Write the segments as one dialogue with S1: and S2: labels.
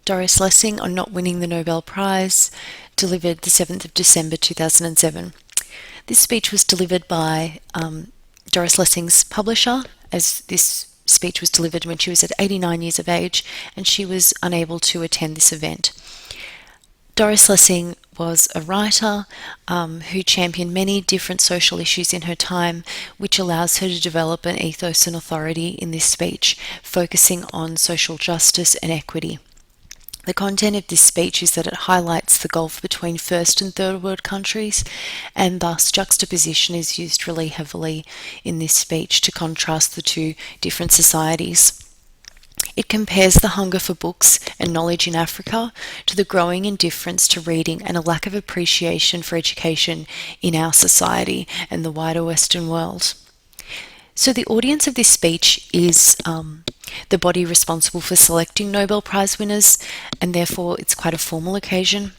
S1: Doris Lessing on not winning the Nobel Prize, delivered the 7th of December 2007. This speech was delivered by Doris Lessing's publisher, as this speech was delivered when she was at 89 years of age and she was unable to attend this event. Doris Lessing was a writer who championed many different social issues in her time, which allows her to develop an ethos and authority in this speech, focusing on social justice and equity. The content of this speech is that it highlights the gulf between first and third world countries, and thus juxtaposition is used really heavily in this speech to contrast the two different societies. It compares the hunger for books and knowledge in Africa to the growing indifference to reading and a lack of appreciation for education in our society and the wider Western world. So the audience of this speech is the body responsible for selecting Nobel Prize winners, and therefore it's quite a formal occasion.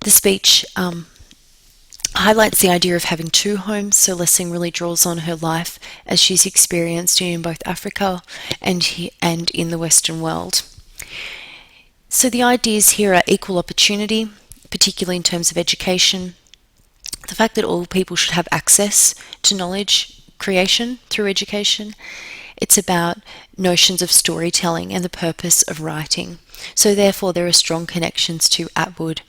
S1: The speech highlights the idea of having two homes, so Lessing really draws on her life as she's experienced in both Africa and in the Western world. So the ideas here are equal opportunity, particularly in terms of education, the fact that all people should have access to knowledge creation through education. It's about notions of storytelling and the purpose of writing. So therefore there are strong connections to Atwood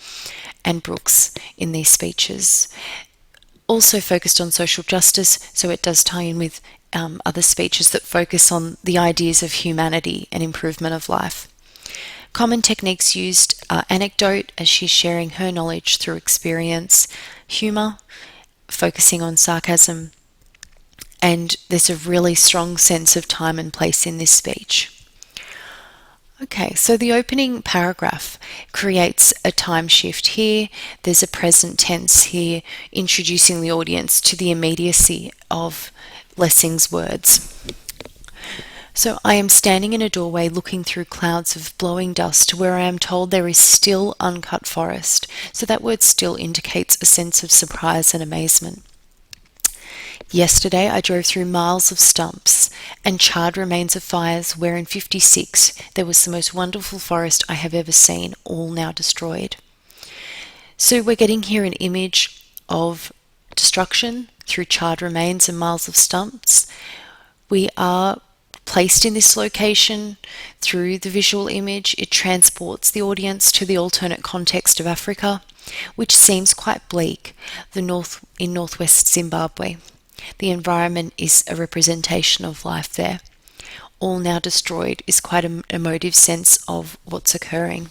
S1: and Brooks in these speeches. Also focused on social justice, so it does tie in with other speeches that focus on the ideas of humanity and improvement of life. Common techniques used are anecdote, as she's sharing her knowledge through experience, humour, focusing on sarcasm, and there's a really strong sense of time and place in this speech. Okay, so the opening paragraph creates a time shift here. There's a present tense here, introducing the audience to the immediacy of Lessing's words. So I am standing in a doorway looking through clouds of blowing dust where I am told there is still uncut forest. So that word still indicates a sense of surprise and amazement. Yesterday I drove through miles of stumps and charred remains of fires where in 56 there was the most wonderful forest I have ever seen, all now destroyed. So we're getting here an image of destruction through charred remains and miles of stumps. We are placed in this location through the visual image. It transports the audience to the alternate context of Africa, which seems quite bleak, in northwest Zimbabwe. The environment is a representation of life there. All now destroyed is quite an emotive sense of what's occurring.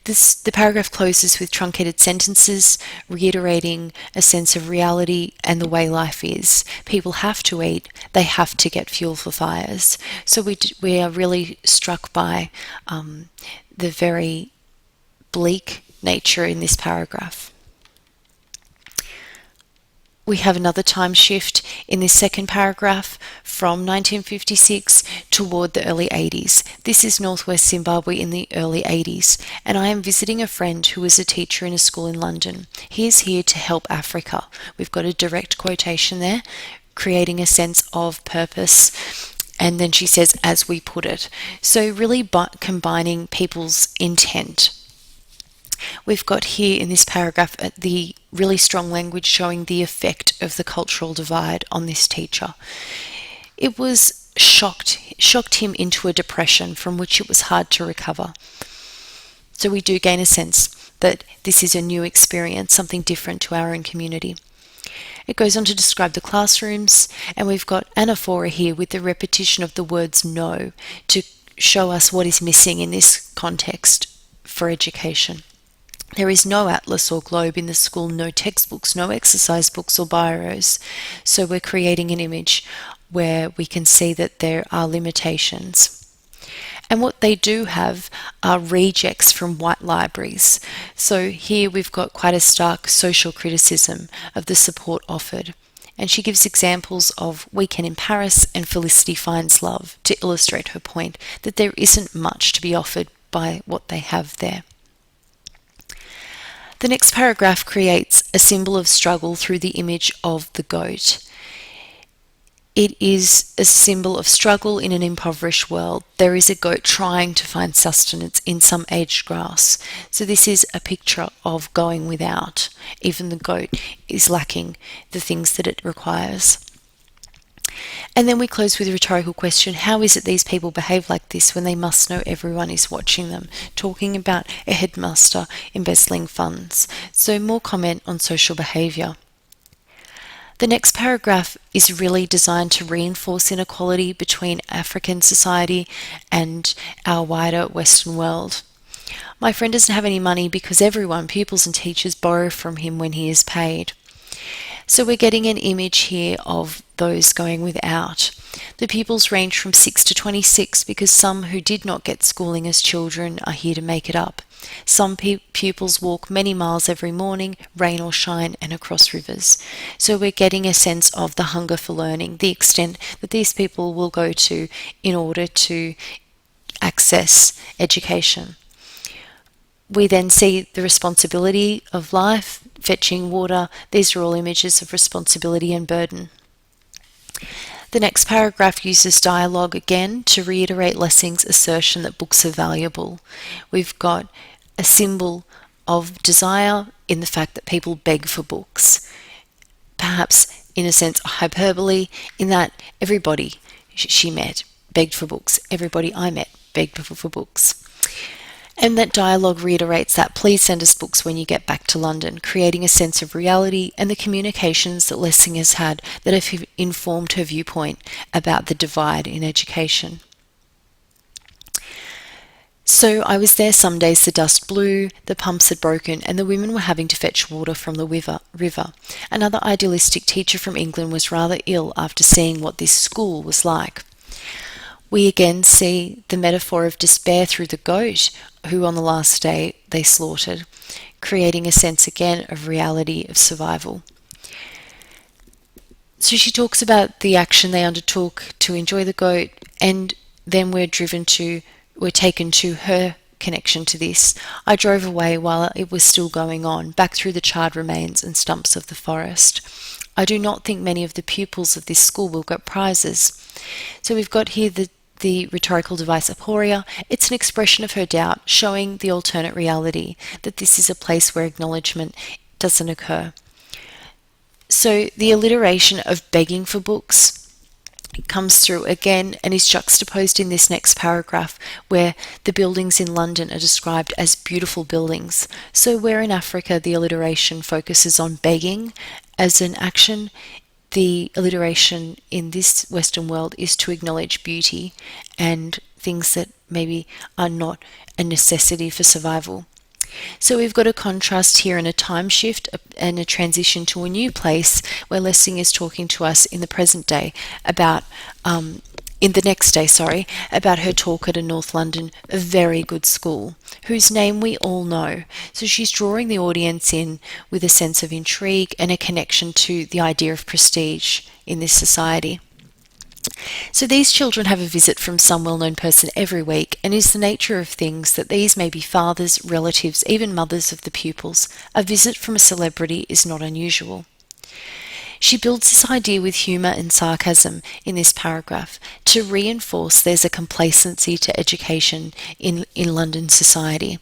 S1: The paragraph closes with truncated sentences, reiterating a sense of reality and the way life is. People have to eat, they have to get fuel for fires. So we are really struck by the very bleak nature in this paragraph. We have another time shift in this second paragraph from 1956 toward the early 80s. This is northwest Zimbabwe in the early 80s, and I am visiting a friend who is a teacher in a school in London. He is here to help Africa. We've got a direct quotation there, creating a sense of purpose. And then she says, as we put it. So really combining people's intent. We've got here in this paragraph the really strong language showing the effect of the cultural divide on this teacher. It was shocked him into a depression from which it was hard to recover. So we do gain a sense that this is a new experience, something different to our own community. It goes on to describe the classrooms, and we've got anaphora here with the repetition of the words no to show us what is missing in this context for education. There is no atlas or globe in the school, no textbooks, no exercise books or biros. So we're creating an image where we can see that there are limitations. And what they do have are rejects from white libraries. So here we've got quite a stark social criticism of the support offered. And she gives examples of Weekend in Paris and Felicity Finds Love to illustrate her point that there isn't much to be offered by what they have there. The next paragraph creates a symbol of struggle through the image of the goat. It is a symbol of struggle in an impoverished world. There is a goat trying to find sustenance in some aged grass. So this is a picture of going without. Even the goat is lacking the things that it requires. And then we close with a rhetorical question: how is it these people behave like this when they must know everyone is watching them? Talking about a headmaster embezzling funds. So more comment on social behaviour. The next paragraph is really designed to reinforce inequality between African society and our wider Western world. My friend doesn't have any money because everyone, pupils and teachers, borrow from him when he is paid. So we're getting an image here of those going without. The pupils range from 6 to 26 because some who did not get schooling as children are here to make it up. Some pupils walk many miles every morning, rain or shine, and across rivers. So we're getting a sense of the hunger for learning, the extent that these people will go to in order to access education. We then see the responsibility of life, fetching water. These are all images of responsibility and burden. The next paragraph uses dialogue again to reiterate Lessing's assertion that books are valuable. We've got a symbol of desire in the fact that people beg for books. Perhaps, in a sense, hyperbole, in that everybody she met begged for books. Everybody I met begged for books. And that dialogue reiterates that please send us books when you get back to London, creating a sense of reality and the communications that Lessing has had that have informed her viewpoint about the divide in education. So I was there some days the dust blew, the pumps had broken, and the women were having to fetch water from the river. Another idealistic teacher from England was rather ill after seeing what this school was like. We again see the metaphor of despair through the goat, who on the last day they slaughtered, creating a sense again of reality of survival. So she talks about the action they undertook to enjoy the goat, and then we're taken to her connection to this. I drove away while it was still going on, back through the charred remains and stumps of the forest. I do not think many of the pupils of this school will get prizes. So we've got here the rhetorical device aporia. It's an expression of her doubt, showing the alternate reality, that this is a place where acknowledgement doesn't occur. So the alliteration of begging for books comes through again and is juxtaposed in this next paragraph, where the buildings in London are described as beautiful buildings. So where in Africa the alliteration focuses on begging as an action, the alliteration in this Western world is to acknowledge beauty and things that maybe are not a necessity for survival. So we've got a contrast here and a time shift and a transition to a new place where Lessing is talking to us in the present day about about her talk at a North London, a very good school, whose name we all know. So she's drawing the audience in with a sense of intrigue and a connection to the idea of prestige in this society. So these children have a visit from some well-known person every week, and it is the nature of things that these may be fathers, relatives, even mothers of the pupils. A visit from a celebrity is not unusual. She builds this idea with humour and sarcasm in this paragraph to reinforce there's a complacency to education in London society,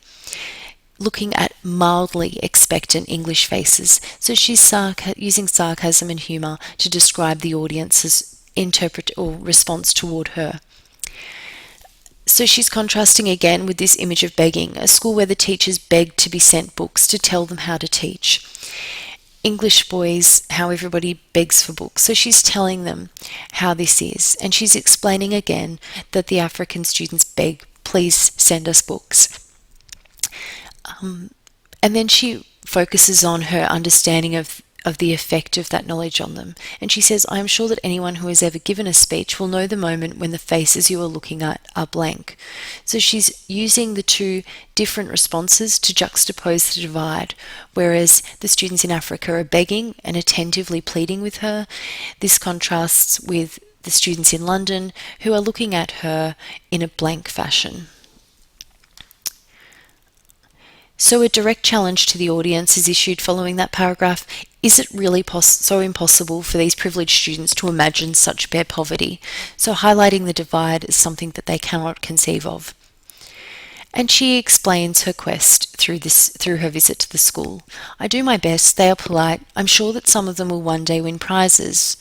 S1: looking at mildly expectant English faces. So she's using sarcasm and humour to describe the audience's interpret or response toward her. So she's contrasting again with this image of begging, a school where the teachers beg to be sent books to tell them how to teach. English boys, how everybody begs for books. So she's telling them how this is, and she's explaining again that the African students beg, please send us books. And then she focuses on her understanding of the effect of that knowledge on them. And she says, I am sure that anyone who has ever given a speech will know the moment when the faces you are looking at are blank. So she's using the two different responses to juxtapose the divide. Whereas the students in Africa are begging and attentively pleading with her, this contrasts with the students in London who are looking at her in a blank fashion. So a direct challenge to the audience is issued following that paragraph. Is it really so impossible for these privileged students to imagine such bare poverty? So highlighting the divide is something that they cannot conceive of. And she explains her quest through her visit to the school. I do my best, they are polite, I'm sure that some of them will one day win prizes.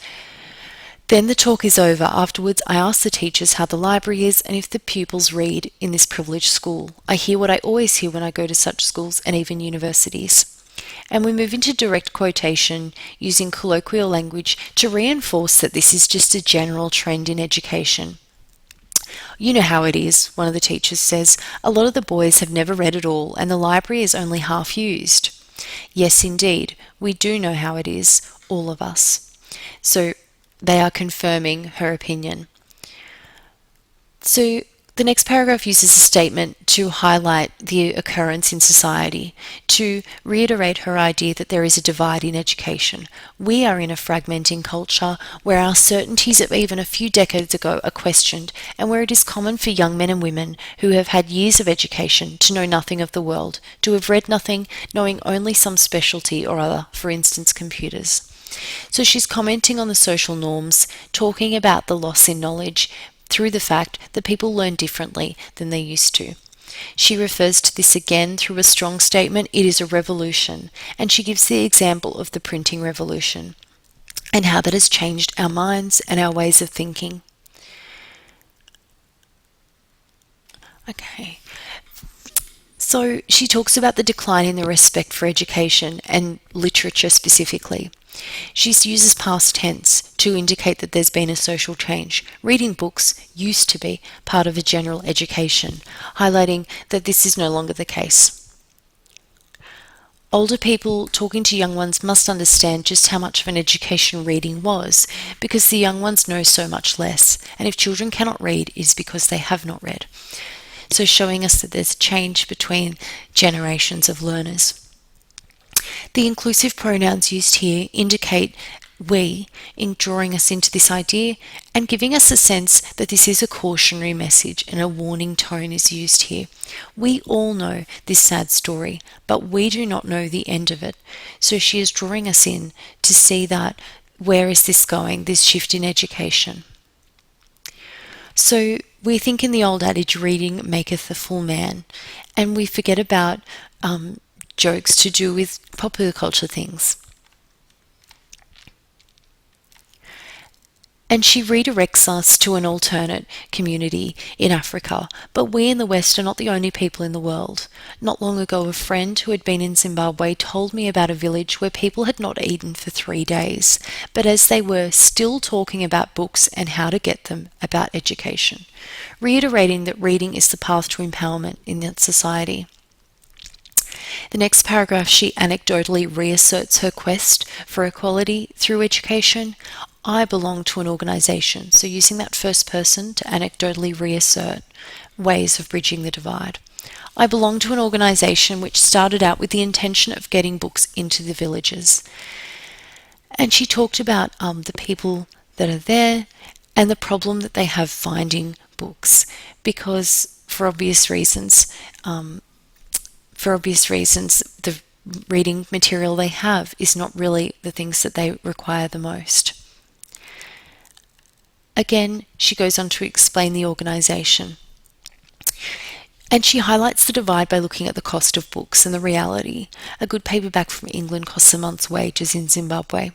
S1: Then the talk is over. Afterwards, I ask the teachers how the library is and if the pupils read in this privileged school. I hear what I always hear when I go to such schools and even universities. And we move into direct quotation using colloquial language to reinforce that this is just a general trend in education. You know how it is, one of the teachers says. A lot of the boys have never read at all and the library is only half used. Yes, indeed, we do know how it is, all of us. So they are confirming her opinion. So the next paragraph uses a statement to highlight the occurrence in society, to reiterate her idea that there is a divide in education. We are in a fragmenting culture where our certainties of even a few decades ago are questioned, and where it is common for young men and women who have had years of education to know nothing of the world, to have read nothing, knowing only some specialty or other, for instance computers. So she's commenting on the social norms, talking about the loss in knowledge through the fact that people learn differently than they used to. She refers to this again through a strong statement, it is a revolution, and she gives the example of the printing revolution and how that has changed our minds and our ways of thinking. Okay. So she talks about the decline in the respect for education and literature specifically. She uses past tense to indicate that there's been a social change. Reading books used to be part of a general education, highlighting that this is no longer the case. Older people talking to young ones must understand just how much of an education reading was, because the young ones know so much less, and if children cannot read, it is because they have not read. So showing us that there's a change between generations of learners. The inclusive pronouns used here indicate we in drawing us into this idea and giving us a sense that this is a cautionary message and a warning tone is used here. We all know this sad story, but we do not know the end of it. So she is drawing us in to see that where is this going, this shift in education. So we think in the old adage, reading maketh a full man, and we forget about jokes to do with popular culture things. And she redirects us to an alternate community in Africa, but we in the West are not the only people in the world. Not long ago, a friend who had been in Zimbabwe told me about a village where people had not eaten for 3 days, but as they were still talking about books and how to get them, about education, reiterating that reading is the path to empowerment in that society. The next paragraph, she anecdotally reasserts her quest for equality through education. I belong to an organisation, so using that first person to anecdotally reassert ways of bridging the divide. I belong to an organisation which started out with the intention of getting books into the villages. And she talked about the people that are there and the problem that they have finding books, because for obvious reasons, the reading material they have is not really the things that they require the most. Again, she goes on to explain the organisation. And she highlights the divide by looking at the cost of books and the reality. A good paperback from England costs a month's wages in Zimbabwe.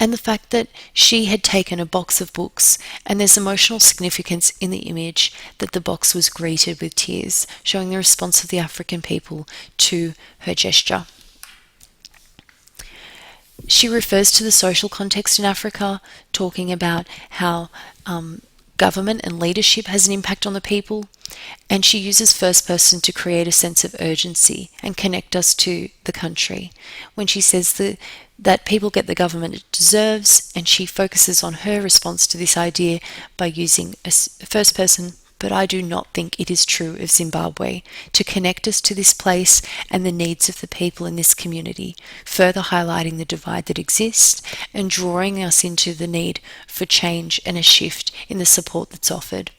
S1: And the fact that she had taken a box of books, and there's emotional significance in the image that the box was greeted with tears, showing the response of the African people to her gesture. She refers to the social context in Africa, talking about how government and leadership has an impact on the people, and she uses first person to create a sense of urgency and connect us to the country. When she says that people get the government it deserves, and she focuses on her response to this idea by using a first person, but I do not think it is true of Zimbabwe, to connect us to this place and the needs of the people in this community, further highlighting the divide that exists and drawing us into the need for change and a shift in the support that's offered.